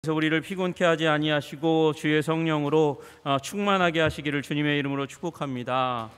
그래서 우리를 피곤케 하지 아니하시고 주의 성령으로 충만하게 하시기를 주님의 이름으로 축복합니다.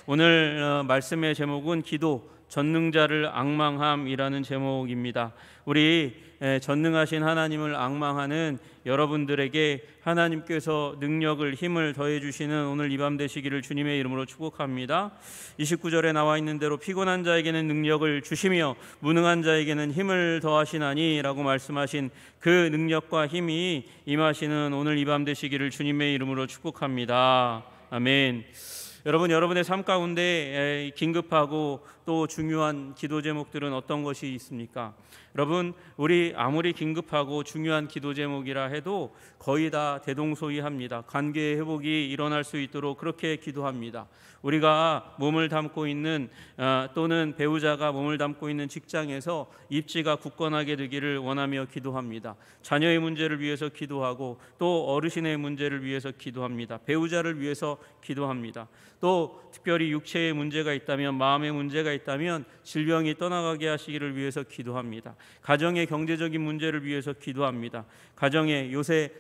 오늘 말씀의 제목은 기도 전능자를 앙망함이라는 제목입니다. 우리 전능하신 하나님을 앙망하는 여러분들에게 하나님께서 능력을 힘을 더해 주시는 오늘 이 밤 되시기를 주님의 이름으로 축복합니다. 29절에 나와 있는 대로 피곤한 자에게는 능력을 주시며 무능한 자에게는 힘을 더하시나니 라고 말씀하신 그 능력과 힘이 임하시는 오늘 이 밤 되시기를 주님의 이름으로 축복합니다. 아멘. 여러분, 여러분의 삶 가운데 긴급하고 또 중요한 기도 제목들은 어떤 것이 있습니까? 여러분, 우리 아무리 긴급하고 중요한 기도 제목이라 해도 거의 다 대동소이합니다. 관계 회복이 일어날 수 있도록 그렇게 기도합니다. 우리가 몸을 담고 있는 또는 배우자가 몸을 담고 있는 직장에서 입지가 굳건하게 되기를 원하며 기도합니다. 자녀의 문제를 위해서 기도하고 또 어르신의 문제를 위해서 기도합니다. 배우자를 위해서 기도합니다. 또 특별히 육체의 문제가 있다면, 마음의 문제가 있다면 질병이 떠나가게 하시기를 위해서 기도합니다. 가정의 경제적인 문제를 위해서 기도합니다. 가정에 요새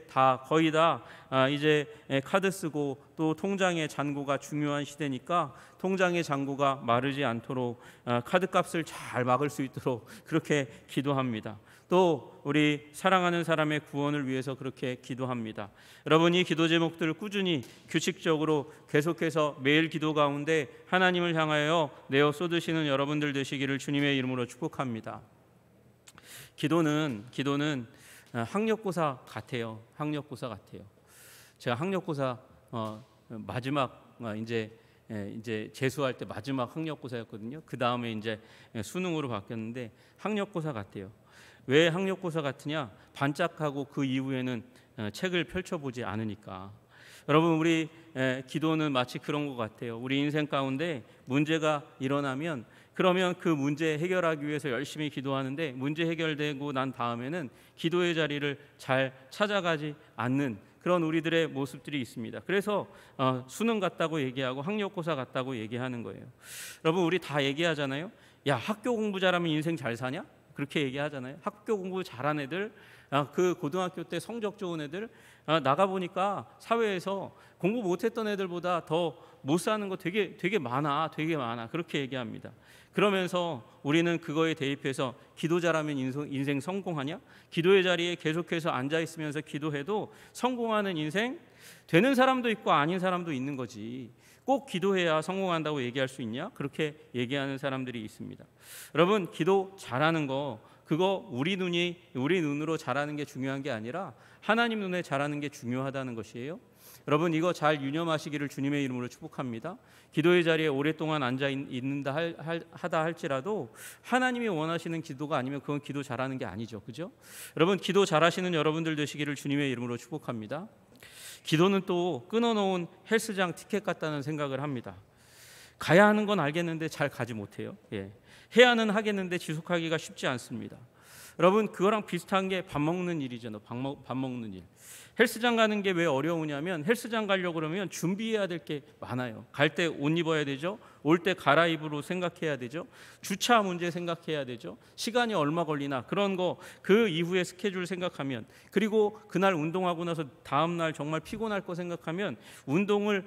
거의 다 이제 카드 쓰고 또 통장의 잔고가 중요한 시대니까 통장의 잔고가 마르지 않도록 카드값을 잘 막을 수 있도록 그렇게 기도합니다. 또 우리 사랑하는 사람의 구원을 위해서 그렇게 기도합니다. 여러분, 이 기도 제목들을 꾸준히 규칙적으로 계속해서 매일 기도 가운데 하나님을 향하여 내어 쏟으시는 여러분들 되시기를 주님의 이름으로 축복합니다. 기도는 학력고사 같아요. 학력고사 같아요. 제가 학력고사 마지막 이제 재수할 때 마지막 학력고사였거든요. 그 다음에 이제 수능으로 바뀌었는데 학력고사 같아요. 왜 학력고사 같으냐? 반짝하고 그 이후에는 책을 펼쳐보지 않으니까. 여러분, 우리 기도는 마치 그런 것 같아요. 우리 인생 가운데 문제가 일어나면 그러면 그 문제 해결하기 위해서 열심히 기도하는데 문제 해결되고 난 다음에는 기도의 자리를 잘 찾아가지 않는 그런 우리들의 모습들이 있습니다. 그래서 수능 같다고 얘기하고 학력고사 같다고 얘기하는 거예요. 여러분, 우리 다 얘기하잖아요. 야, 학교 공부 잘하면 인생 잘 사냐? 그렇게 얘기하잖아요. 학교 공부 잘한 애들, 그 고등학교 때 성적 좋은 애들 나가보니까 사회에서 공부 못했던 애들보다 더 못 사는 거 되게 많아 그렇게 얘기합니다. 그러면서 우리는 그거에 대입해서 기도 잘하면 인생 성공하냐? 기도의 자리에 계속해서 앉아있으면서 기도해도 성공하는 인생 되는 사람도 있고 아닌 사람도 있는 거지. 꼭 기도해야 성공한다고 얘기할 수 있냐? 그렇게 얘기하는 사람들이 있습니다. 여러분, 기도 잘하는 거 그거 우리 눈으로 잘하는 게 중요한 게 아니라 하나님 눈에 잘하는 게 중요하다는 것이에요. 여러분, 이거 잘 유념하시기를 주님의 이름으로 축복합니다. 기도의 자리에 오랫동안 앉아 있는다 하다 할지라도 하나님이 원하시는 기도가 아니면 그건 기도 잘하는 게 아니죠. 그죠? 여러분, 기도 잘하시는 여러분들 되시기를 주님의 이름으로 축복합니다. 기도는 또 끊어놓은 헬스장 티켓 같다는 생각을 합니다. 가야 하는 건 알겠는데 잘 가지 못해요. 해야는 하겠는데 지속하기가 쉽지 않습니다. 여러분, 그거랑 비슷한 게 밥 먹는 일이잖아요. 밥 먹는 일. 헬스장 가는 게 왜 어려우냐면 헬스장 가려고 그러면 준비해야 될 게 많아요. 갈 때 옷 입어야 되죠. 올 때 갈아입으로 생각해야 되죠. 주차 문제 생각해야 되죠. 시간이 얼마 걸리나 그런 거 그 이후에 스케줄 생각하면, 그리고 그날 운동하고 나서 다음 날 정말 피곤할 거 생각하면 운동을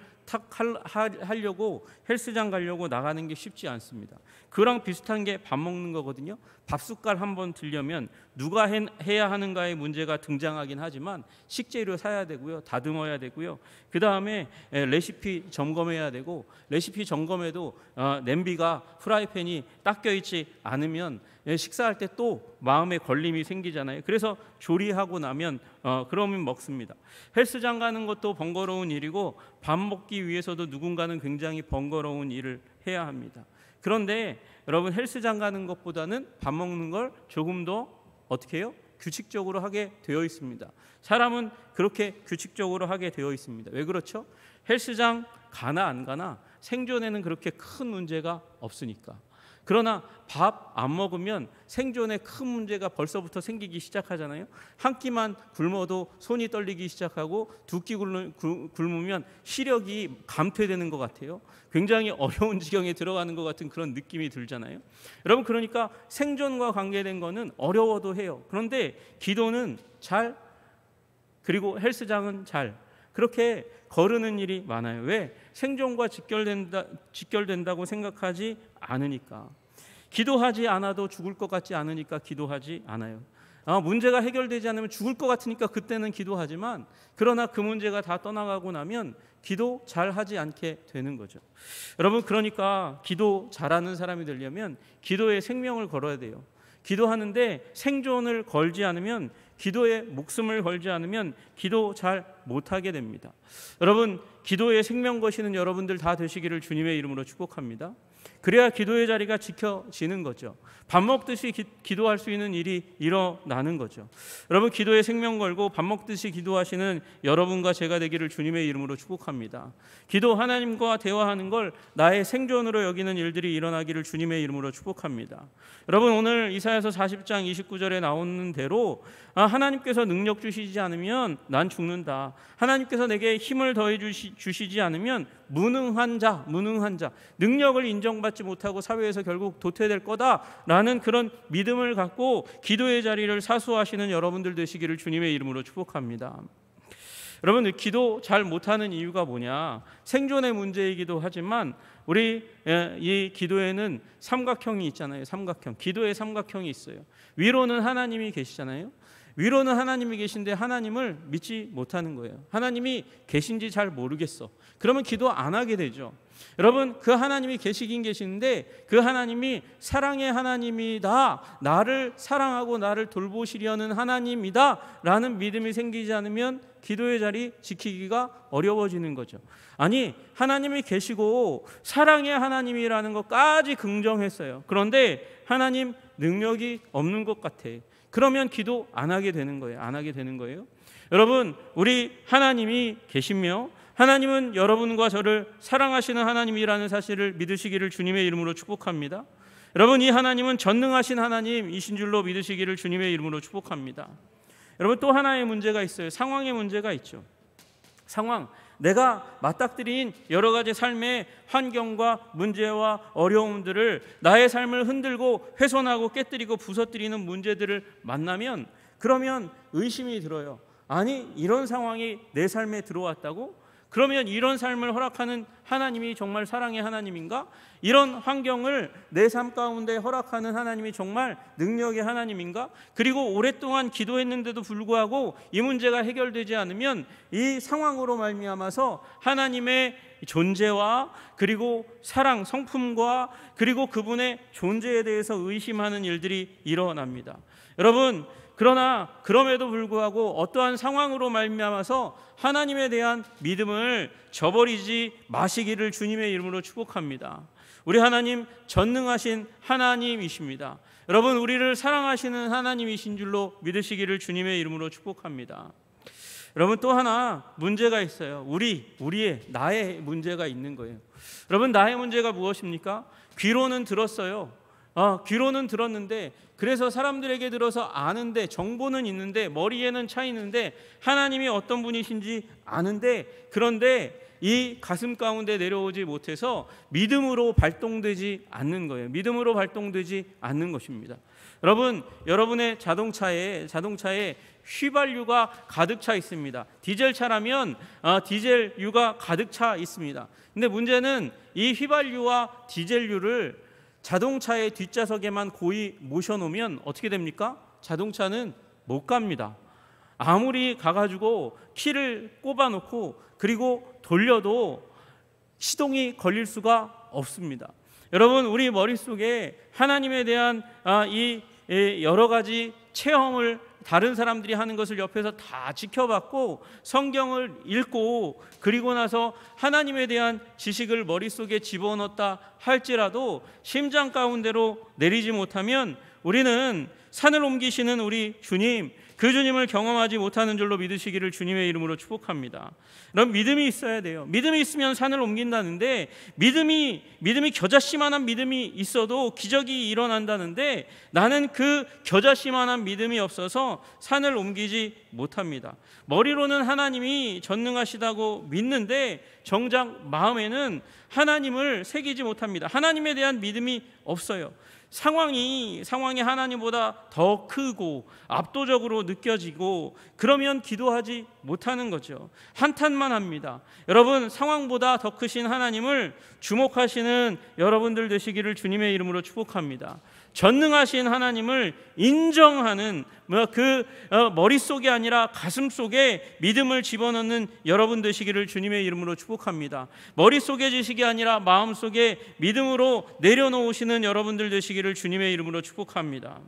하려고 헬스장 가려고 나가는 게 쉽지 않습니다. 그랑 비슷한 게 밥 먹는 거거든요. 밥 숟갈 한번 들려면 누가 해야 하는가의 문제가 등장하긴 하지만 식재료 사야 되고요. 다듬어야 되고요. 그 다음에 레시피 점검해야 되고, 레시피 점검에도 냄비가 프라이팬이 닦여 있지 않으면 식사할 때 또 마음에 걸림이 생기잖아요. 그래서 조리하고 나면 그러면 먹습니다. 헬스장 가는 것도 번거로운 일이고 밥 먹기 위해서도 누군가는 굉장히 번거로운 일을 해야 합니다. 그런데 여러분, 헬스장 가는 것보다는 밥 먹는 걸 조금 더 어떻게 해요? 규칙적으로 하게 되어 있습니다. 사람은 그렇게 규칙적으로 하게 되어 있습니다. 왜 그렇죠? 헬스장 가나 안 가나 생존에는 그렇게 큰 문제가 없으니까. 그러나 밥 안 먹으면 생존에 큰 문제가 벌써부터 생기기 시작하잖아요. 한 끼만 굶어도 손이 떨리기 시작하고 두 끼 굶으면 시력이 감퇴되는 것 같아요. 굉장히 어려운 지경에 들어가는 것 같은 그런 느낌이 들잖아요. 여러분, 그러니까 생존과 관계된 거는 어려워도 해요. 그런데 기도는 잘 그리고 헬스장은 잘 그렇게 거르는 일이 많아요. 왜? 생존과 직결된다고 생각하지 않으니까. 기도하지 않아도 죽을 것 같지 않으니까 기도하지 않아요. 문제가 해결되지 않으면 죽을 것 같으니까 그때는 기도하지만, 그러나 그 문제가 다 떠나가고 나면 기도 잘하지 않게 되는 거죠. 여러분, 그러니까 기도 잘하는 사람이 되려면 기도에 생명을 걸어야 돼요. 기도하는데 생존을 걸지 않으면, 기도에 목숨을 걸지 않으면 기도 잘 못하게 됩니다. 여러분, 기도에 생명 거시는 여러분들 다 되시기를 주님의 이름으로 축복합니다. 그래야 기도의 자리가 지켜지는 거죠. 밥 먹듯이 기도할 수 있는 일이 일어나는 거죠. 여러분, 기도에 생명 걸고 밥 먹듯이 기도하시는 여러분과 제가 되기를 주님의 이름으로 축복합니다. 기도, 하나님과 대화하는 걸 나의 생존으로 여기는 일들이 일어나기를 주님의 이름으로 축복합니다. 여러분, 오늘 이사야서 40장 29절에 나오는 대로 하나님께서 능력 주시지 않으면 난 죽는다. 하나님께서 내게 힘을 더해 주시지 않으면 무능한 자, 능력을 인정받지 못하고 사회에서 결국 도태될 거다라는 그런 믿음을 갖고 기도의 자리를 사수하시는 여러분들 되시기를 주님의 이름으로 축복합니다. 여러분, 기도 잘 못하는 이유가 뭐냐? 생존의 문제이기도 하지만 우리 이 기도에는 삼각형이 있잖아요. 삼각형. 기도의 삼각형이 있어요. 위로는 하나님이 계시잖아요. 위로는 하나님이 계신데 하나님을 믿지 못하는 거예요. 하나님이 계신지 잘 모르겠어. 그러면 기도 안 하게 되죠. 여러분, 그 하나님이 계시긴 계시는데 그 하나님이 사랑의 하나님이다, 나를 사랑하고 나를 돌보시려는 하나님이다 라는 믿음이 생기지 않으면 기도의 자리 지키기가 어려워지는 거죠. 아니, 하나님이 계시고 사랑의 하나님이라는 것까지 긍정했어요. 그런데 하나님 능력이 없는 것 같아. 그러면 기도 안 하게 되는 거예요. 안 하게 되는 거예요. 여러분, 우리 하나님이 계시며 하나님은 여러분과 저를 사랑하시는 하나님이라는 사실을 믿으시기를 주님의 이름으로 축복합니다. 여러분, 이 하나님은 전능하신 하나님이신 줄로 믿으시기를 주님의 이름으로 축복합니다. 여러분, 또 하나의 문제가 있어요. 상황의 문제가 있죠. 상황, 내가 맞닥뜨린 여러 가지 삶의 환경과 문제와 어려움들을, 나의 삶을 흔들고 훼손하고 깨뜨리고 부서뜨리는 문제들을 만나면, 그러면 의심이 들어요. 아니, 이런 상황이 내 삶에 들어왔다고? 그러면 이런 삶을 허락하는 하나님이 정말 사랑의 하나님인가? 이런 환경을 내 삶 가운데 허락하는 하나님이 정말 능력의 하나님인가? 그리고 오랫동안 기도했는데도 불구하고 이 문제가 해결되지 않으면 이 상황으로 말미암아서 하나님의 존재와 그리고 사랑, 성품과 그리고 그분의 존재에 대해서 의심하는 일들이 일어납니다. 여러분, 그러나 그럼에도 불구하고 어떠한 상황으로 말미암아서 하나님에 대한 믿음을 저버리지 마시기를 주님의 이름으로 축복합니다. 우리 하나님 전능하신 하나님이십니다. 여러분, 우리를 사랑하시는 하나님이신 줄로 믿으시기를 주님의 이름으로 축복합니다. 여러분, 또 하나 문제가 있어요. 나의 문제가 있는 거예요. 여러분, 나의 문제가 무엇입니까? 귀로는 들었어요. 귀로는 들었는데, 그래서 사람들에게 들어서 아는데, 정보는 있는데, 머리에는 차 있는데, 하나님이 어떤 분이신지 아는데, 그런데 이 가슴 가운데 내려오지 못해서 믿음으로 발동되지 않는 거예요. 믿음으로 발동되지 않는 것입니다. 여러분, 여러분의 자동차에 휘발유가 가득 차 있습니다. 디젤차라면 디젤유가 가득 차 있습니다. 근데 문제는 이 휘발유와 디젤유를 자동차의 뒷좌석에만 고이 모셔놓으면 어떻게 됩니까? 자동차는 못 갑니다. 아무리 가가지고 키를 꼽아놓고 그리고 돌려도 시동이 걸릴 수가 없습니다. 여러분, 우리 머릿속에 하나님에 대한 이 여러 가지 체험을 다른 사람들이 하는 것을 옆에서 다 지켜봤고 성경을 읽고 그리고 나서 하나님에 대한 지식을 머릿속에 집어넣었다 할지라도 심장 가운데로 내리지 못하면 우리는 산을 옮기시는 우리 주님, 그 주님을 경험하지 못하는 줄로 믿으시기를 주님의 이름으로 축복합니다. 그럼 믿음이 있어야 돼요. 믿음이 있으면 산을 옮긴다는데, 믿음이 겨자씨만한 믿음이 있어도 기적이 일어난다는데, 나는 그 겨자씨만한 믿음이 없어서 산을 옮기지 못합니다. 머리로는 하나님이 전능하시다고 믿는데 정작 마음에는 하나님을 새기지 못합니다. 하나님에 대한 믿음이 없어요. 상황이 하나님보다 더 크고 압도적으로 느껴지고 그러면 기도하지 못하는 거죠. 한탄만 합니다. 여러분, 상황보다 더 크신 하나님을 주목하시는 여러분들 되시기를 주님의 이름으로 축복합니다. 전능하신 하나님을 인정하는 머릿속이 아니라 가슴속에 믿음을 집어넣는 여러분 되시기를 주님의 이름으로 축복합니다. 머릿속의 지식이 아니라 마음속에 믿음으로 내려놓으시는 여러분들 되시기를 주님의 이름으로 축복합니다.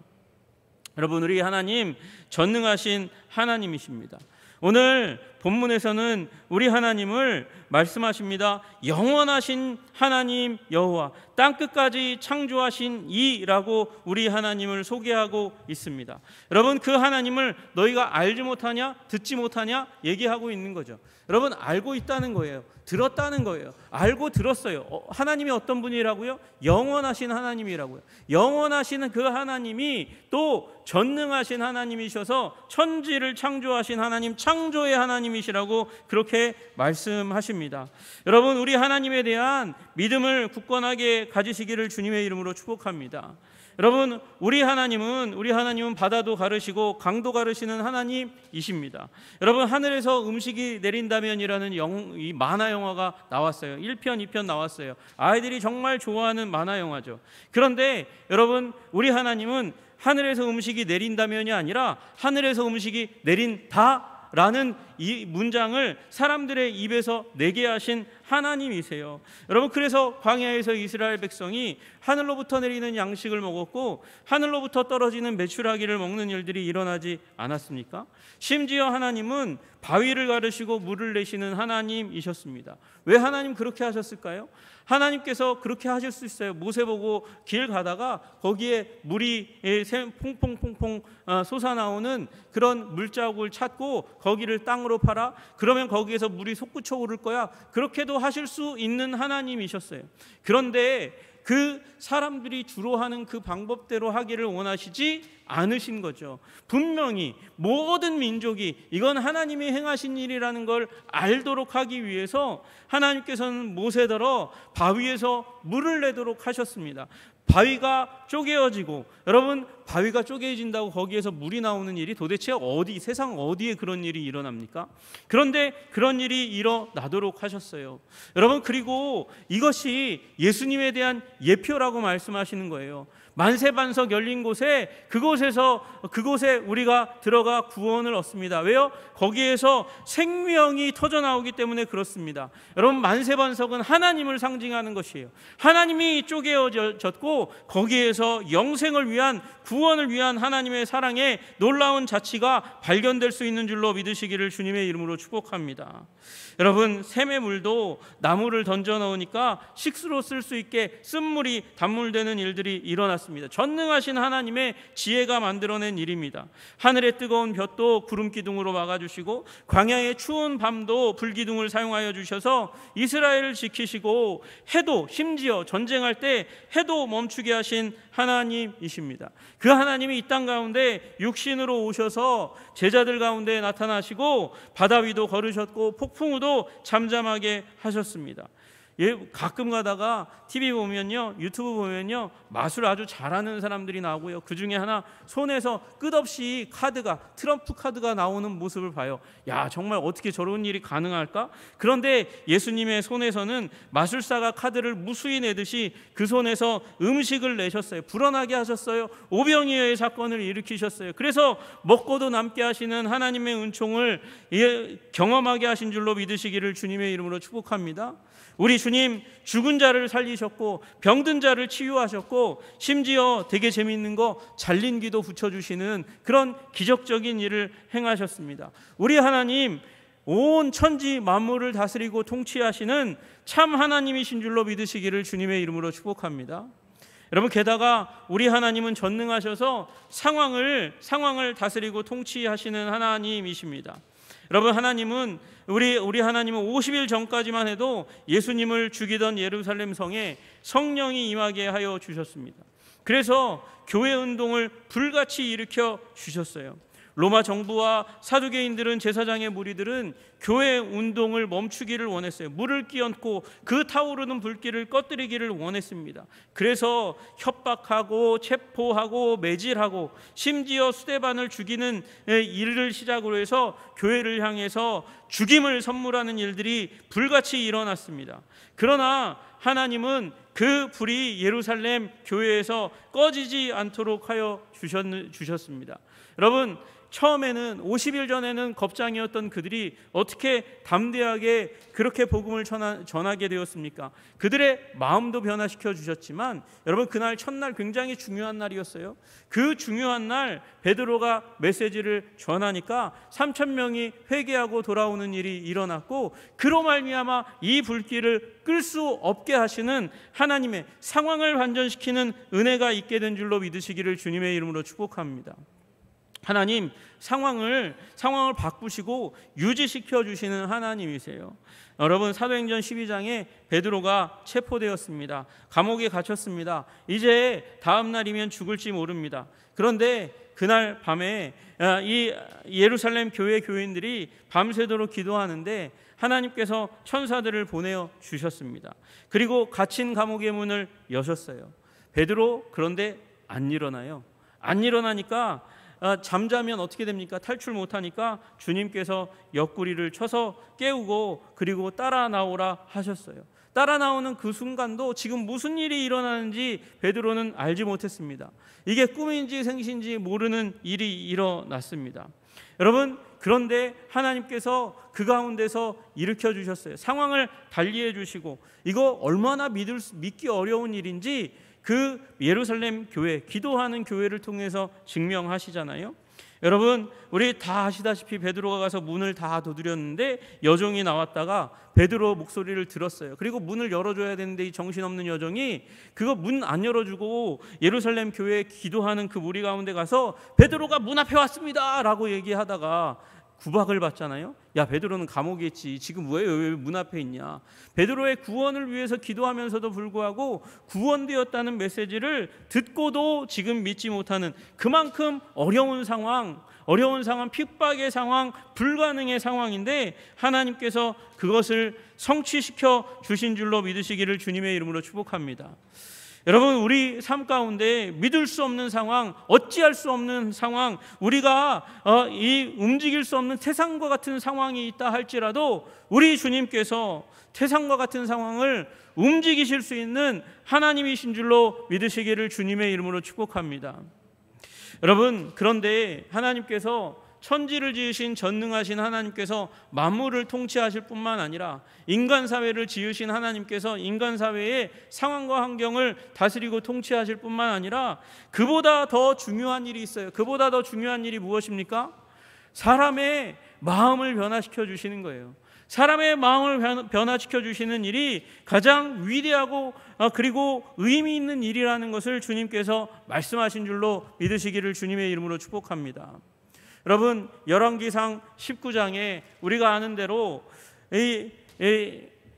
여러분, 우리 하나님 전능하신 하나님이십니다. 오늘 본문에서는 우리 하나님을 말씀하십니다. 영원하신 하나님 여호와, 땅끝까지 창조하신 이라고 우리 하나님을 소개하고 있습니다. 여러분, 그 하나님을 너희가 알지 못하냐, 듣지 못하냐 얘기하고 있는 거죠. 여러분, 알고 있다는 거예요. 들었다는 거예요. 알고 들었어요. 하나님이 어떤 분이라고요? 영원하신 하나님이라고요. 영원하신 그 하나님이 또 전능하신 하나님이셔서 천지를 창조하신 하나님, 창조의 하나님이시라고 그렇게 말씀하십니다. 여러분, 우리 하나님에 대한 믿음을 굳건하게 가지시기를 주님의 이름으로 축복합니다. 여러분, 우리 하나님은 바다도 가르시고 강도 가르시는 하나님이십니다. 여러분, 하늘에서 음식이 내린다면이라는 이 만화 영화가 나왔어요. 1편, 2편 나왔어요. 아이들이 정말 좋아하는 만화 영화죠. 그런데 여러분, 우리 하나님은 하늘에서 음식이 내린다면이 아니라 하늘에서 음식이 내린다 라는 이 문장을 사람들의 입에서 내게 하신 하나님이세요. 여러분, 그래서 광야에서 이스라엘 백성이 하늘로부터 내리는 양식을 먹었고 하늘로부터 떨어지는 메추라기를 먹는 일들이 일어나지 않았습니까? 심지어 하나님은 바위를 가르시고 물을 내시는 하나님이셨습니다. 왜 하나님 그렇게 하셨을까요? 하나님께서 그렇게 하실 수 있어요. 모세 보고 길 가다가 거기에 물이 퐁퐁퐁퐁 솟아나오는 그런 물자국을 찾고 거기를 땅으로 팔아, 그러면 거기에서 물이 솟구쳐 오를 거야. 그렇게도 하실 수 있는 하나님이셨어요. 그런데 그 사람들이 주로 하는 그 방법대로 하기를 원하시지 않으신 거죠. 분명히 모든 민족이 이건 하나님이 행하신 일이라는 걸 알도록 하기 위해서 하나님께서는 모세더러 바위에서 물을 내도록 하셨습니다. 바위가 쪼개어지고, 여러분, 바위가 쪼개진다고 거기에서 물이 나오는 일이 도대체 세상 어디에 그런 일이 일어납니까? 그런데 그런 일이 일어나도록 하셨어요. 여러분, 그리고 이것이 예수님에 대한 예표라고 말씀하시는 거예요. 만세반석 열린 곳에 그곳에 우리가 들어가 구원을 얻습니다. 왜요? 거기에서 생명이 터져 나오기 때문에 그렇습니다. 여러분, 만세반석은 하나님을 상징하는 것이에요. 하나님이 쪼개어졌고 거기에서 영생을 위한, 구원을 위한 하나님의 사랑의 놀라운 자치가 발견될 수 있는 줄로 믿으시기를 주님의 이름으로 축복합니다. 여러분, 샘의 물도 나무를 던져 넣으니까 식수로 쓸 수 있게 쓴물이 단물되는 일들이 일어났습니다. 전능하신 하나님의 지혜가 만들어낸 일입니다. 하늘의 뜨거운 볕도 구름 기둥으로 막아주시고 광야의 추운 밤도 불기둥을 사용하여 주셔서 이스라엘을 지키시고 해도, 심지어 전쟁할 때 해도 멈추게 하신 하나님이십니다. 그 하나님이 이 땅 가운데 육신으로 오셔서 제자들 가운데 나타나시고 바다 위도 걸으셨고 폭풍우도 잠잠하게 하셨습니다. 가끔 가다가 TV 보면요, 유튜브 보면요, 마술 아주 잘하는 사람들이 나오고요, 그 중에 하나 손에서 끝없이 트럼프 카드가 나오는 모습을 봐요. 야, 정말 어떻게 저런 일이 가능할까? 그런데 예수님의 손에서는 마술사가 카드를 무수히 내듯이 그 손에서 음식을 내셨어요. 불어나게 하셨어요. 오병이어의 사건을 일으키셨어요. 그래서 먹고도 남게 하시는 하나님의 은총을 경험하게 하신 줄로 믿으시기를 주님의 이름으로 축복합니다. 우리 주님, 죽은 자를 살리셨고 병든 자를 치유하셨고 심지어 되게 재미있는 거, 잘린 귀도 붙여주시는 그런 기적적인 일을 행하셨습니다. 우리 하나님, 온 천지 만물을 다스리고 통치하시는 참 하나님이신 줄로 믿으시기를 주님의 이름으로 축복합니다. 여러분, 게다가 우리 하나님은 전능하셔서 상황을 다스리고 통치하시는 하나님이십니다. 여러분, 우리 하나님은 50일 전까지만 해도 예수님을 죽이던 예루살렘 성에 성령이 임하게 하여 주셨습니다. 그래서 교회 운동을 불같이 일으켜 주셨어요. 로마 정부와 사두개인들은, 제사장의 무리들은 교회 운동을 멈추기를 원했어요. 물을 끼얹고 그 타오르는 불길을 꺼뜨리기를 원했습니다. 그래서 협박하고 체포하고 매질하고 심지어 스데반을 죽이는 일을 시작으로 해서 교회를 향해서 죽임을 선물하는 일들이 불같이 일어났습니다. 그러나 하나님은 그 불이 예루살렘 교회에서 꺼지지 않도록 하여 주셨습니다. 여러분, 처음에는 50일 전에는 겁장이었던 그들이 어떻게 담대하게 그렇게 복음을 전하게 되었습니까? 그들의 마음도 변화시켜 주셨지만 여러분, 그날 첫날 굉장히 중요한 날이었어요. 그 중요한 날 베드로가 메시지를 전하니까 3,000명이 회개하고 돌아오는 일이 일어났고, 그로 말미암아 이 불길을 끌 수 없게 하시는 하나님의 상황을 반전시키는 은혜가 있게 된 줄로 믿으시기를 주님의 이름으로 축복합니다. 하나님 상황을 바꾸시고 유지시켜 주시는 하나님이세요. 여러분, 사도행전 12장에 베드로가 체포되었습니다. 감옥에 갇혔습니다. 이제 다음 날이면 죽을지 모릅니다. 그런데 그날 밤에 이 예루살렘 교회 교인들이 밤새도록 기도하는데 하나님께서 천사들을 보내어 주셨습니다. 그리고 갇힌 감옥의 문을 여셨어요. 베드로 그런데 안 일어나요. 안 일어나니까 잠자면 어떻게 됩니까? 탈출 못하니까 주님께서 옆구리를 쳐서 깨우고 그리고 따라 나오라 하셨어요. 따라 나오는 그 순간도 지금 무슨 일이 일어나는지 베드로는 알지 못했습니다. 이게 꿈인지 생신지 모르는 일이 일어났습니다. 여러분, 그런데 하나님께서 그 가운데서 일으켜 주셨어요. 상황을 달리해 주시고, 이거 얼마나 믿기 어려운 일인지 그 예루살렘 교회, 기도하는 교회를 통해서 증명하시잖아요. 여러분, 우리 다 아시다시피 베드로가 가서 문을 다 두드렸는데 여종이 나왔다가 베드로 목소리를 들었어요. 그리고 문을 열어줘야 되는데 이 정신없는 여종이 그거 문 안 열어주고 예루살렘 교회에 기도하는 그 무리 가운데 가서 베드로가 문 앞에 왔습니다 라고 얘기하다가 구박을 받잖아요. 야, 베드로는 감옥에 있지, 지금 왜 문 앞에 있냐. 베드로의 구원을 위해서 기도하면서도 불구하고 구원되었다는 메시지를 듣고도 지금 믿지 못하는, 그만큼 어려운 상황, 핍박의 상황, 불가능의 상황인데 하나님께서 그것을 성취시켜 주신 줄로 믿으시기를 주님의 이름으로 축복합니다. 여러분, 우리 삶 가운데 믿을 수 없는 상황, 어찌할 수 없는 상황, 우리가 움직일 수 없는 태산과 같은 상황이 있다 할지라도 우리 주님께서 태산과 같은 상황을 움직이실 수 있는 하나님이신 줄로 믿으시기를 주님의 이름으로 축복합니다. 여러분, 그런데 하나님께서 천지를 지으신 전능하신 하나님께서 만물을 통치하실 뿐만 아니라 인간 사회를 지으신 하나님께서 인간 사회의 상황과 환경을 다스리고 통치하실 뿐만 아니라 그보다 더 중요한 일이 있어요. 그보다 더 중요한 일이 무엇입니까? 사람의 마음을 변화시켜 주시는 거예요. 사람의 마음을 변화시켜 주시는 일이 가장 위대하고 그리고 의미 있는 일이라는 것을 주님께서 말씀하신 줄로 믿으시기를 주님의 이름으로 축복합니다. 여러분, 열왕기상 19장에 우리가 아는 대로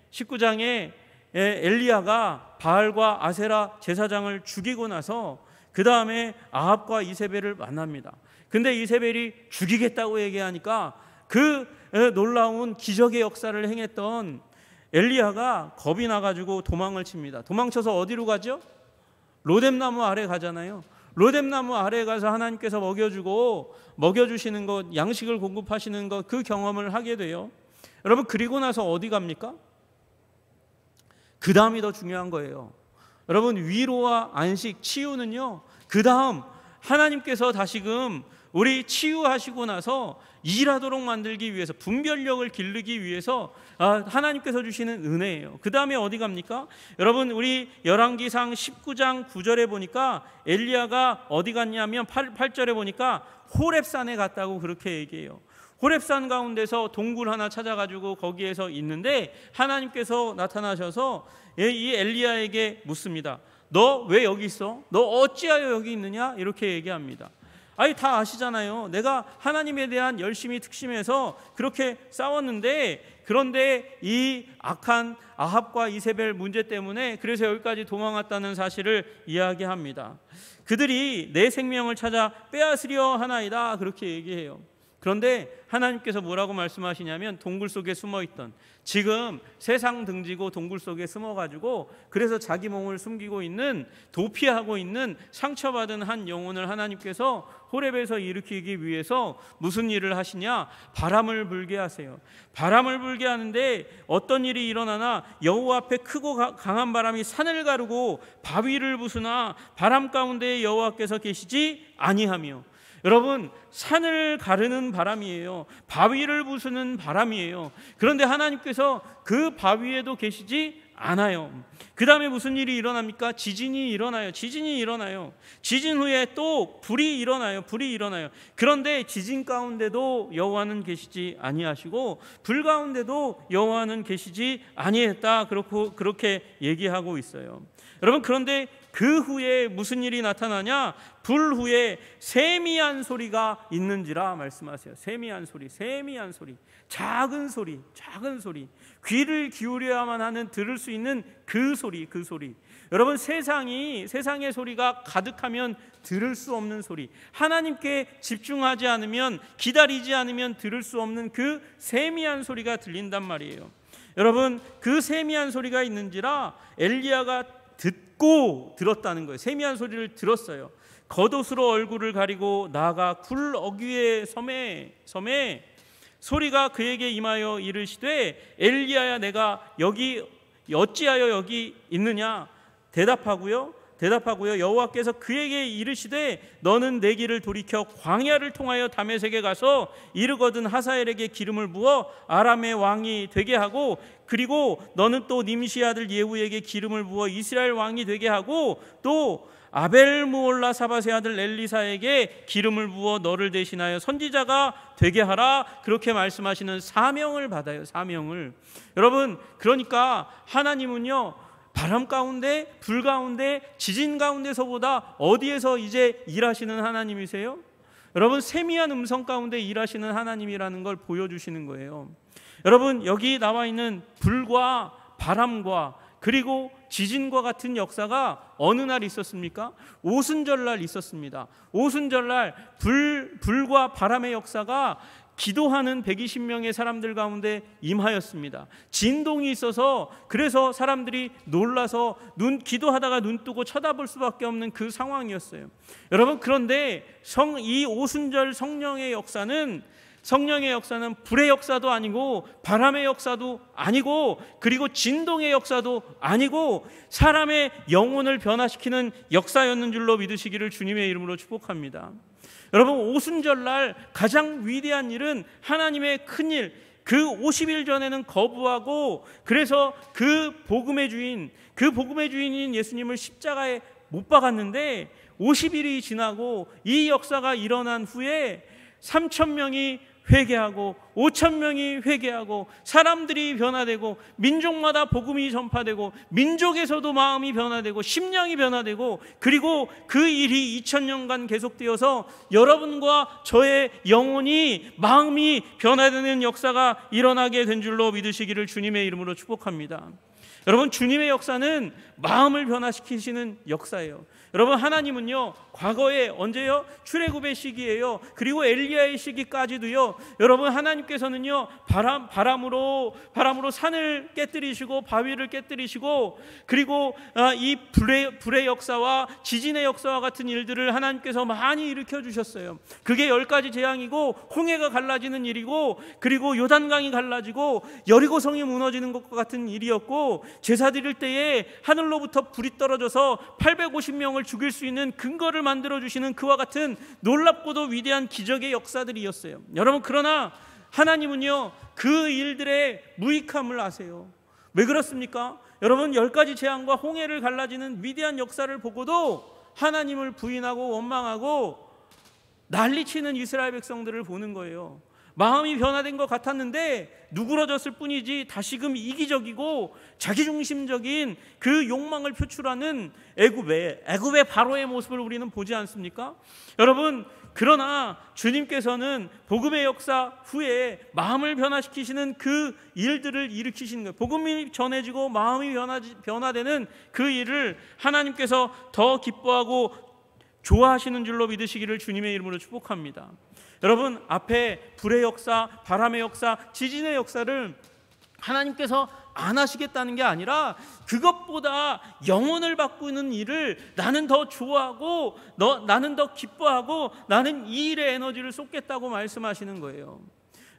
19장에 엘리야가 바알과 아세라 제사장을 죽이고 나서 그 다음에 아합과 이세벨을 만납니다. 근데 이세벨이 죽이겠다고 얘기하니까 그 놀라운 기적의 역사를 행했던 엘리야가 겁이 나가지고 도망을 칩니다. 도망쳐서 어디로 가죠? 로뎀나무 아래 가잖아요. 로뎀나무 아래에 가서 하나님께서 먹여주시는 것, 양식을 공급하시는 것, 그 경험을 하게 돼요. 여러분, 그리고 나서 어디 갑니까? 그 다음이 더 중요한 거예요. 여러분, 위로와 안식, 치유는요, 그 다음 하나님께서 다시금 우리 치유하시고 나서 일하도록 만들기 위해서, 분별력을 기르기 위해서 하나님께서 주시는 은혜예요. 그 다음에 어디 갑니까? 여러분, 우리 열왕기상 19장 9절에 보니까 엘리야가 어디 갔냐면 8절에 보니까 호렙산에 갔다고 그렇게 얘기해요. 호렙산 가운데서 동굴 하나 찾아가지고 거기에서 있는데 하나님께서 나타나셔서 이 엘리야에게 묻습니다. 너 왜 여기 있어? 너 어찌하여 여기 있느냐? 이렇게 얘기합니다. 아니 다 아시잖아요. 내가 하나님에 대한 열심히 특심해서 그렇게 싸웠는데, 그런데 이 악한 아합과 이세벨 문제 때문에 그래서 여기까지 도망왔다는 사실을 이야기합니다. 그들이 내 생명을 찾아 빼앗으려 하나이다, 그렇게 얘기해요. 그런데 하나님께서 뭐라고 말씀하시냐면, 동굴 속에 숨어있던, 지금 세상 등지고 동굴 속에 숨어가지고 그래서 자기 몸을 숨기고 있는, 도피하고 있는 상처받은 한 영혼을 하나님께서 호렙에서 일으키기 위해서 무슨 일을 하시냐? 바람을 불게 하세요. 바람을 불게 하는데 어떤 일이 일어나나 여호와 앞에 크고 강한 바람이 산을 가르고 바위를 부수나 바람 가운데 여호와께서 계시지 아니하며. 여러분, 산을 가르는 바람이에요. 바위를 부수는 바람이에요. 그런데 하나님께서 그 바위에도 계시지 않아요. 그 다음에 무슨 일이 일어납니까? 지진이 일어나요. 지진이 일어나요. 지진 후에 또 불이 일어나요. 불이 일어나요. 그런데 지진 가운데도 여호와는 계시지 아니하시고 불 가운데도 여호와는 계시지 아니했다, 그렇게 얘기하고 있어요. 여러분, 그런데 그 후에 무슨 일이 나타나냐? 불 후에 세미한 소리가 있는지라 말씀하세요. 세미한 소리, 세미한 소리, 작은 소리, 작은 소리, 귀를 기울여야만 하는, 들을 수 있는 그 소리, 그 소리. 여러분, 세상의 소리가 가득하면 들을 수 없는 소리, 하나님께 집중하지 않으면, 기다리지 않으면 들을 수 없는 그 세미한 소리가 들린단 말이에요. 여러분, 그 세미한 소리가 있는지라 엘리야가 듣고 들었다는 거예요. 세미한 소리를 들었어요. 겉옷으로 얼굴을 가리고 나아가 굴 어귀의 섬에 소리가 그에게 임하여 이르시되, 엘리야야, 내가 여기 어찌하여 여기 있느냐? 대답하고요, 여호와께서 그에게 이르시되, 너는 내 길을 돌이켜 광야를 통하여 다메섹에 가서 이르거든 하사엘에게 기름을 부어 아람의 왕이 되게 하고, 그리고 너는 또 님시 아들 예후에게 기름을 부어 이스라엘 왕이 되게 하고, 또 아벨무올라 사바세 아들 엘리사에게 기름을 부어 너를 대신하여 선지자가 되게 하라, 그렇게 말씀하시는 사명을 받아요. 사명을. 여러분, 그러니까 하나님은요, 바람 가운데, 불 가운데, 지진 가운데서보다 어디에서 이제 일하시는 하나님이세요? 여러분, 세미한 음성 가운데 일하시는 하나님이라는 걸 보여주시는 거예요. 여러분, 여기 나와 있는 불과 바람과 그리고 지진과 같은 역사가 어느 날 있었습니까? 오순절날 있었습니다. 오순절날 불과 바람의 역사가 기도하는 120명의 사람들 가운데 임하였습니다. 진동이 있어서 그래서 사람들이 놀라서 기도하다가 눈 뜨고 쳐다볼 수밖에 없는 그 상황이었어요. 여러분, 그런데 이 오순절 성령의 역사는 불의 역사도 아니고 바람의 역사도 아니고 그리고 진동의 역사도 아니고 사람의 영혼을 변화시키는 역사였는 줄로 믿으시기를 주님의 이름으로 축복합니다. 여러분, 오순절날 가장 위대한 일은 하나님의 큰일, 그 50일 전에는 거부하고 그래서 그 복음의 주인인 예수님을 십자가에 못 박았는데 50일이 지나고 이 역사가 일어난 후에 3,000명이 회개하고 5,000명이 회개하고 사람들이 변화되고 민족마다 복음이 전파되고 민족에서도 마음이 변화되고 심령이 변화되고 그리고 그 일이 2000년간 계속되어서 여러분과 저의 영혼이 마음이 변화되는 역사가 일어나게 된 줄로 믿으시기를 주님의 이름으로 축복합니다. 여러분, 주님의 역사는 마음을 변화시키시는 역사예요. 여러분, 하나님은요, 과거에 언제요? 출애굽의 시기예요. 그리고 엘리야의 시기까지도요. 여러분, 하나님께서는요, 바람으로 산을 깨뜨리시고 바위를 깨뜨리시고 그리고 이 불의 역사와 지진의 역사와 같은 일들을 하나님께서 많이 일으켜 주셨어요. 그게 10가지 재앙이고 홍해가 갈라지는 일이고 그리고 요단강이 갈라지고 여리고성이 무너지는 것과 같은 일이었고, 제사 드릴 때에 하늘로부터 불이 떨어져서 850명을 죽일 수 있는 근거를 만들어주시는 그와 같은 놀랍고도 위대한 기적의 역사들이었어요. 여러분, 그러나 하나님은요, 그 일들의 무익함을 아세요. 왜 그렇습니까? 여러분, 10가지 재앙과 홍해를 갈라지는 위대한 역사를 보고도 하나님을 부인하고 원망하고 난리치는 이스라엘 백성들을 보는 거예요. 마음이 변화된 것 같았는데 누그러졌을 뿐이지 다시금 이기적이고 자기중심적인 그 욕망을 표출하는 애굽의 바로의 모습을 우리는 보지 않습니까? 여러분, 그러나 주님께서는 복음의 역사 후에 마음을 변화시키시는 그 일들을 일으키시는 거예요. 복음이 전해지고 마음이 변화되는 그 일을 하나님께서 더 기뻐하고 좋아하시는 줄로 믿으시기를 주님의 이름으로 축복합니다. 여러분, 앞에 불의 역사, 바람의 역사, 지진의 역사를 하나님께서 안 하시겠다는 게 아니라 그것보다 영혼을 바꾸는 일을 나는 더 좋아하고 나는 더 기뻐하고 나는 이 일에 에너지를 쏟겠다고 말씀하시는 거예요.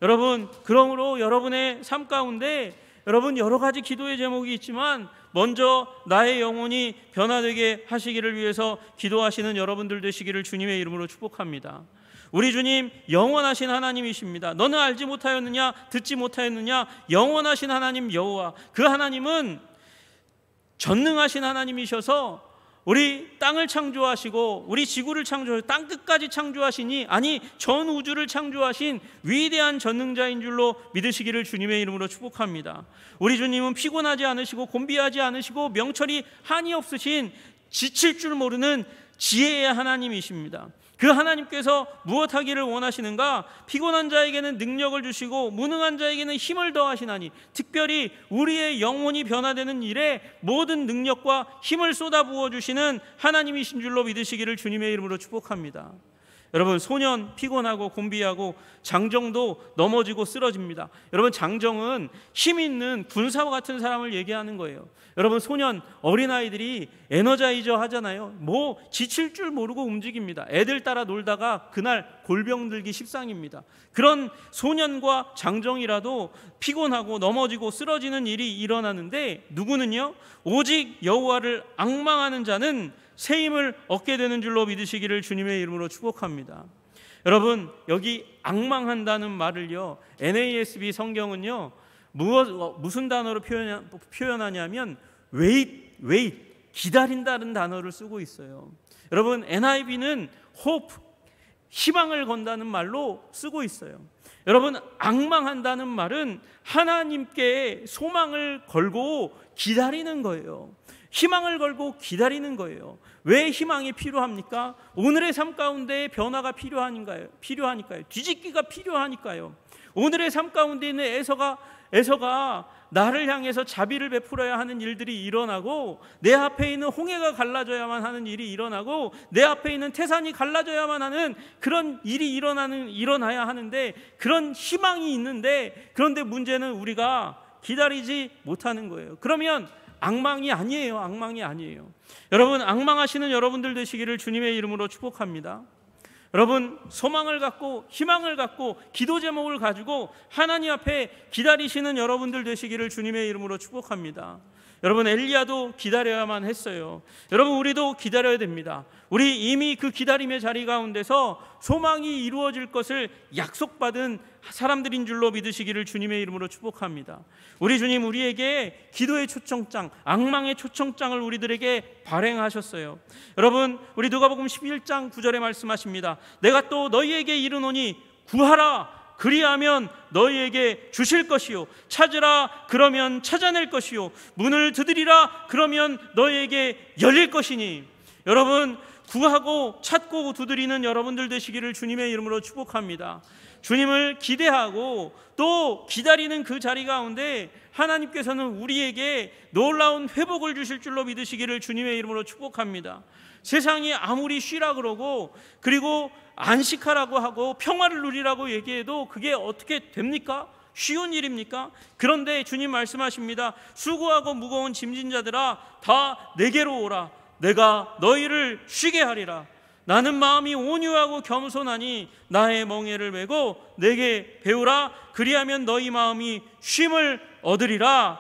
여러분, 그러므로 여러분의 삶 가운데 여러분 여러 가지 기도의 제목이 있지만 먼저 나의 영혼이 변화되게 하시기를 위해서 기도하시는 여러분들 되시기를 주님의 이름으로 축복합니다. 우리 주님 영원하신 하나님이십니다. 너는 알지 못하였느냐, 듣지 못하였느냐? 영원하신 하나님 여호와, 그 하나님은 전능하신 하나님이셔서 우리 땅을 창조하시고 우리 지구를 창조하시고 땅 끝까지 창조하시니, 아니 전 우주를 창조하신 위대한 전능자인 줄로 믿으시기를 주님의 이름으로 축복합니다. 우리 주님은 피곤하지 않으시고 곤비하지 않으시고 명철이 한이 없으신 지칠 줄 모르는 지혜의 하나님이십니다. 그 하나님께서 무엇 하기를 원하시는가? 피곤한 자에게는 능력을 주시고 무능한 자에게는 힘을 더하시나니, 특별히 우리의 영혼이 변화되는 일에 모든 능력과 힘을 쏟아부어 주시는 하나님이신 줄로 믿으시기를 주님의 이름으로 축복합니다. 여러분, 소년 피곤하고 곤비하고 장정도 넘어지고 쓰러집니다. 여러분, 장정은 힘 있는 군사와 같은 사람을 얘기하는 거예요. 여러분, 소년, 어린아이들이 에너자이저 하잖아요. 뭐 지칠 줄 모르고 움직입니다. 애들 따라 놀다가 그날 골병 들기 십상입니다. 그런 소년과 장정이라도 피곤하고 넘어지고 쓰러지는 일이 일어나는데, 누구는요? 오직 여호와를 앙망하는 자는 새 힘을 얻게 되는 줄로 믿으시기를 주님의 이름으로 축복합니다. 여러분, 여기 앙망한다는 말을요, NASB 성경은요 무슨 단어로 표현하냐면 wait, 기다린다는 단어를 쓰고 있어요. 여러분, NIV는 hope, 희망을 건다는 말로 쓰고 있어요. 여러분, 앙망한다는 말은 하나님께 소망을 걸고 기다리는 거예요. 희망을 걸고 기다리는 거예요. 왜 희망이 필요합니까? 오늘의 삶 가운데 변화가 필요하니까요. 뒤집기가 필요하니까요. 오늘의 삶 가운데 있는 에서가 나를 향해서 자비를 베풀어야 하는 일들이 일어나고, 내 앞에 있는 홍해가 갈라져야만 하는 일이 일어나고, 내 앞에 있는 태산이 갈라져야만 하는 그런 일이 일어나야 하는데, 그런 희망이 있는데, 그런데 문제는 우리가 기다리지 못하는 거예요. 그러면 앙망이 아니에요. 여러분, 앙망하시는 여러분들 되시기를 주님의 이름으로 축복합니다. 여러분, 소망을 갖고 희망을 갖고 기도 제목을 가지고 하나님 앞에 기다리시는 여러분들 되시기를 주님의 이름으로 축복합니다. 여러분, 엘리야도 기다려야만 했어요. 여러분, 우리도 기다려야 됩니다. 우리 이미 그 기다림의 자리 가운데서 소망이 이루어질 것을 약속받은 사람들인 줄로 믿으시기를 주님의 이름으로 축복합니다. 우리 주님, 우리에게 기도의 초청장, 앙망의 초청장을 우리들에게 발행하셨어요. 여러분, 우리 누가복음 11장 9절에 말씀하십니다. 내가 또 너희에게 이르노니 구하라, 그리하면 너희에게 주실 것이요, 찾으라, 그러면 찾아낼 것이요, 문을 두드리라, 그러면 너희에게 열릴 것이니. 여러분, 구하고 찾고 두드리는 여러분들 되시기를 주님의 이름으로 축복합니다. 주님을 기대하고 또 기다리는 그 자리 가운데 하나님께서는 우리에게 놀라운 회복을 주실 줄로 믿으시기를 주님의 이름으로 축복합니다. 세상이 아무리 쉬라 그러고 그리고 안식하라고 하고 평화를 누리라고 얘기해도 그게 어떻게 됩니까? 쉬운 일입니까? 그런데 주님 말씀하십니다. 수고하고 무거운 짐진 자들아, 다 내게로 오라. 내가 너희를 쉬게 하리라. 나는 마음이 온유하고 겸손하니 나의 멍에를 메고 내게 배우라. 그리하면 너희 마음이 쉼을 얻으리라.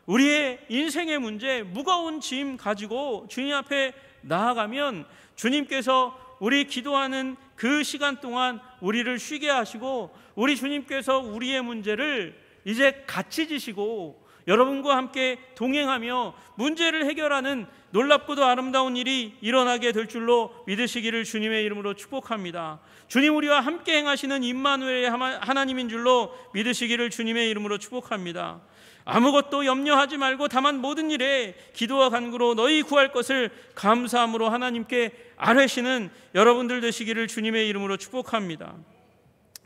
우리의 인생의 문제, 무거운 짐 가지고 주님 앞에 나아가면 주님께서 우리 기도하는 그 시간 동안 우리를 쉬게 하시고, 우리 주님께서 우리의 문제를 이제 같이 지시고 여러분과 함께 동행하며 문제를 해결하는 놀랍고도 아름다운 일이 일어나게 될 줄로 믿으시기를 주님의 이름으로 축복합니다. 주님 우리와 함께 행하시는 임마누엘의 하나님인 줄로 믿으시기를 주님의 이름으로 축복합니다. 아무것도 염려하지 말고 다만 모든 일에 기도와 간구로 너희 구할 것을 감사함으로 하나님께 아뢰시는 여러분들 되시기를 주님의 이름으로 축복합니다.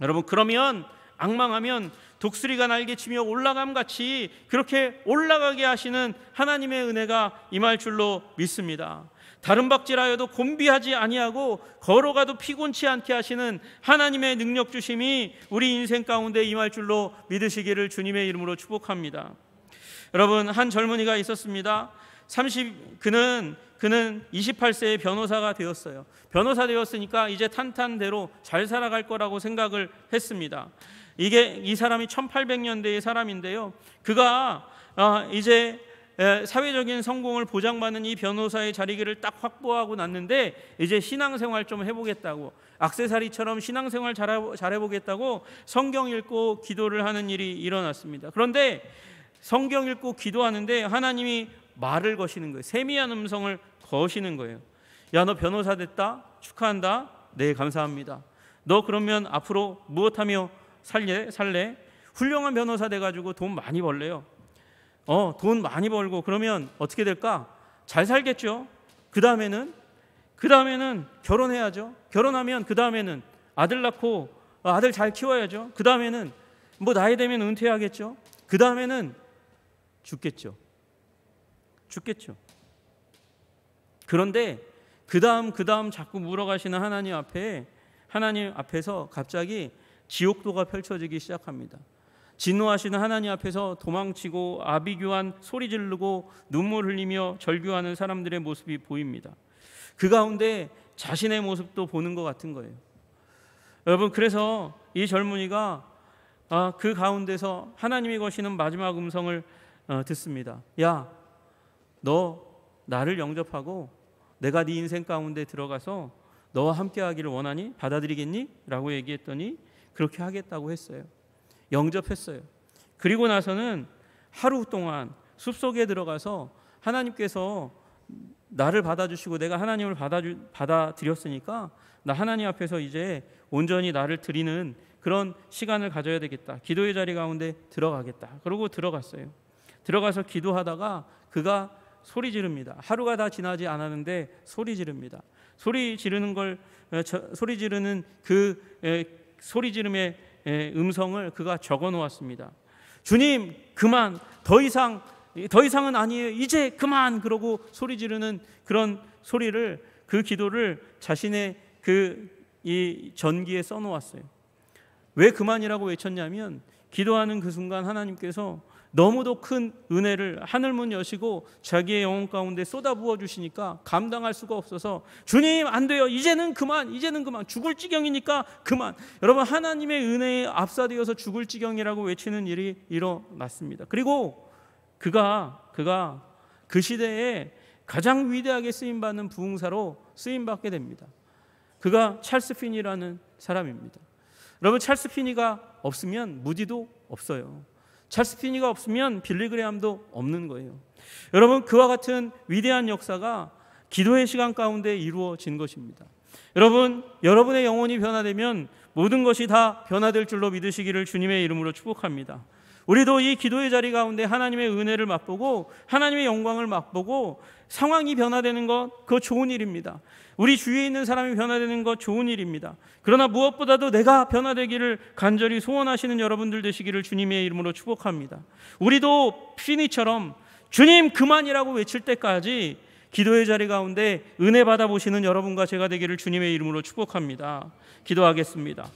여러분, 그러면 앙망하면 독수리가 날개치며 올라감같이 그렇게 올라가게 하시는 하나님의 은혜가 임할 줄로 믿습니다. 다른 박질하여도 곤비하지 아니하고 걸어가도 피곤치 않게 하시는 하나님의 능력 주심이 우리 인생 가운데 임할 줄로 믿으시기를 주님의 이름으로 축복합니다. 여러분, 한 젊은이가 있었습니다. 그는 28세의 변호사가 되었어요. 변호사 되었으니까 이제 탄탄대로 잘 살아갈 거라고 생각을 했습니다. 이 사람이 1800년대의 사람인데요. 그가 이제 사회적인 성공을 보장받는 이 변호사의 자리를 딱 확보하고 났는데 이제 신앙생활 좀 해보겠다고, 액세서리처럼 신앙생활 잘해보겠다고 성경 읽고 기도를 하는 일이 일어났습니다. 그런데 성경 읽고 기도하는데 하나님이 말을 거시는 거예요. 세미한 음성을 거시는 거예요. 야, 너 변호사 됐다? 축하한다. 네, 감사합니다. 너 그러면 앞으로 무엇하며 살래? 훌륭한 변호사 돼가지고 돈 많이 벌래요. 돈 많이 벌고 그러면 어떻게 될까? 잘 살겠죠. 그 다음에는 결혼해야죠. 결혼하면 그 다음에는 아들 낳고 아들 잘 키워야죠. 그 다음에는 뭐 나이 되면 은퇴하겠죠. 그 다음에는 죽겠죠. 그런데 그 다음 자꾸 물어가시는 하나님 앞에서 갑자기 지옥도가 펼쳐지기 시작합니다. 진노하시는 하나님 앞에서 도망치고 아비규환 소리 지르고 눈물 흘리며 절규하는 사람들의 모습이 보입니다. 그 가운데 자신의 모습도 보는 것 같은 거예요. 여러분, 그래서 이 젊은이가 그 가운데서 하나님이 거시는 마지막 음성을 듣습니다. 야, 너 나를 영접하고 내가 네 인생 가운데 들어가서 너와 함께 하기를 원하니? 받아들이겠니? 라고 얘기했더니 그렇게 하겠다고 했어요. 영접했어요. 그리고 나서는 하루 동안 숲속에 들어가서 하나님께서 나를 받아주시고 내가 하나님을 받아들였으니까 나 하나님 앞에서 이제 온전히 나를 드리는 그런 시간을 가져야 되겠다. 기도의 자리 가운데 들어가겠다. 그러고 들어갔어요. 들어가서 기도하다가 그가 소리 지릅니다. 하루가 다 지나지 않았는데 소리 지릅니다. 소리 지르는 그 소리 지름의 음성을 그가 적어 놓았습니다. 주님, 그만, 더 이상은 아니에요. 이제 그만. 그러고 소리 지르는 그런 소리를, 그 기도를 자신의 이 전기에 써 놓았어요. 왜 그만이라고 외쳤냐면 기도하는 그 순간 하나님께서 너무도 큰 은혜를 하늘문 여시고 자기의 영혼 가운데 쏟아부어 주시니까 감당할 수가 없어서 주님, 안 돼요. 이제는 그만. 죽을 지경이니까 그만. 여러분, 하나님의 은혜에 압사되어서 죽을 지경이라고 외치는 일이 일어났습니다. 그리고 그가 그 시대에 가장 위대하게 쓰임받는 부흥사로 쓰임받게 됩니다. 그가 찰스 피니라는 사람입니다. 여러분, 찰스 피니가 없으면 무디도 없어요. 찰스 피니가 없으면 빌리 그레함도 없는 거예요. 여러분, 그와 같은 위대한 역사가 기도의 시간 가운데 이루어진 것입니다. 여러분, 여러분의 영혼이 변화되면 모든 것이 다 변화될 줄로 믿으시기를 주님의 이름으로 축복합니다. 우리도 이 기도의 자리 가운데 하나님의 은혜를 맛보고 하나님의 영광을 맛보고 상황이 변화되는 것, 그거 좋은 일입니다. 우리 주위에 있는 사람이 변화되는 것 좋은 일입니다. 그러나 무엇보다도 내가 변화되기를 간절히 소원하시는 여러분들 되시기를 주님의 이름으로 축복합니다. 우리도 피니처럼 주님 그만이라고 외칠 때까지 기도의 자리 가운데 은혜 받아보시는 여러분과 제가 되기를 주님의 이름으로 축복합니다. 기도하겠습니다.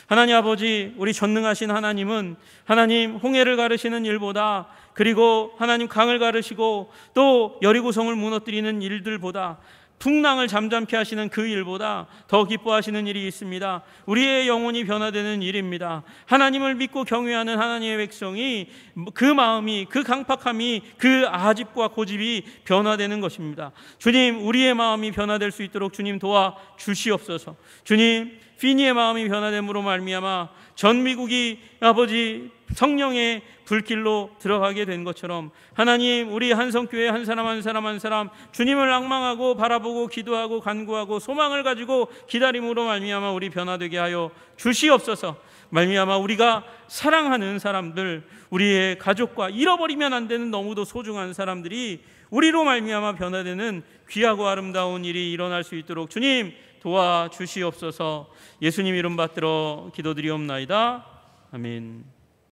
하나님 아버지, 우리 전능하신 하나님은 하나님 홍해를 가르시는 일보다, 그리고 하나님 강을 가르시고 또 여리고성을 무너뜨리는 일들보다, 풍랑을 잠잠케 하시는 그 일보다 더 기뻐하시는 일이 있습니다. 우리의 영혼이 변화되는 일입니다. 하나님을 믿고 경외하는 하나님의 백성이 그 마음이, 그 강팍함이, 그 아집과 고집이 변화되는 것입니다. 주님, 우리의 마음이 변화될 수 있도록 주님 도와주시옵소서. 주님, 피니의 마음이 변화됨으로 말미암아 전 미국이 아버지 성령의 불길로 들어가게 된 것처럼 하나님, 우리 한성교회 한 사람 한 사람 한 사람 주님을 앙망하고 바라보고 기도하고 간구하고 소망을 가지고 기다림으로 말미암아 우리 변화되게 하여 주시옵소서. 말미암아 우리가 사랑하는 사람들, 우리의 가족과 잃어버리면 안 되는 너무도 소중한 사람들이 우리로 말미암아 변화되는 귀하고 아름다운 일이 일어날 수 있도록 주님 도와주시옵소서. 예수님 이름 받들어 기도드리옵나이다. 아멘.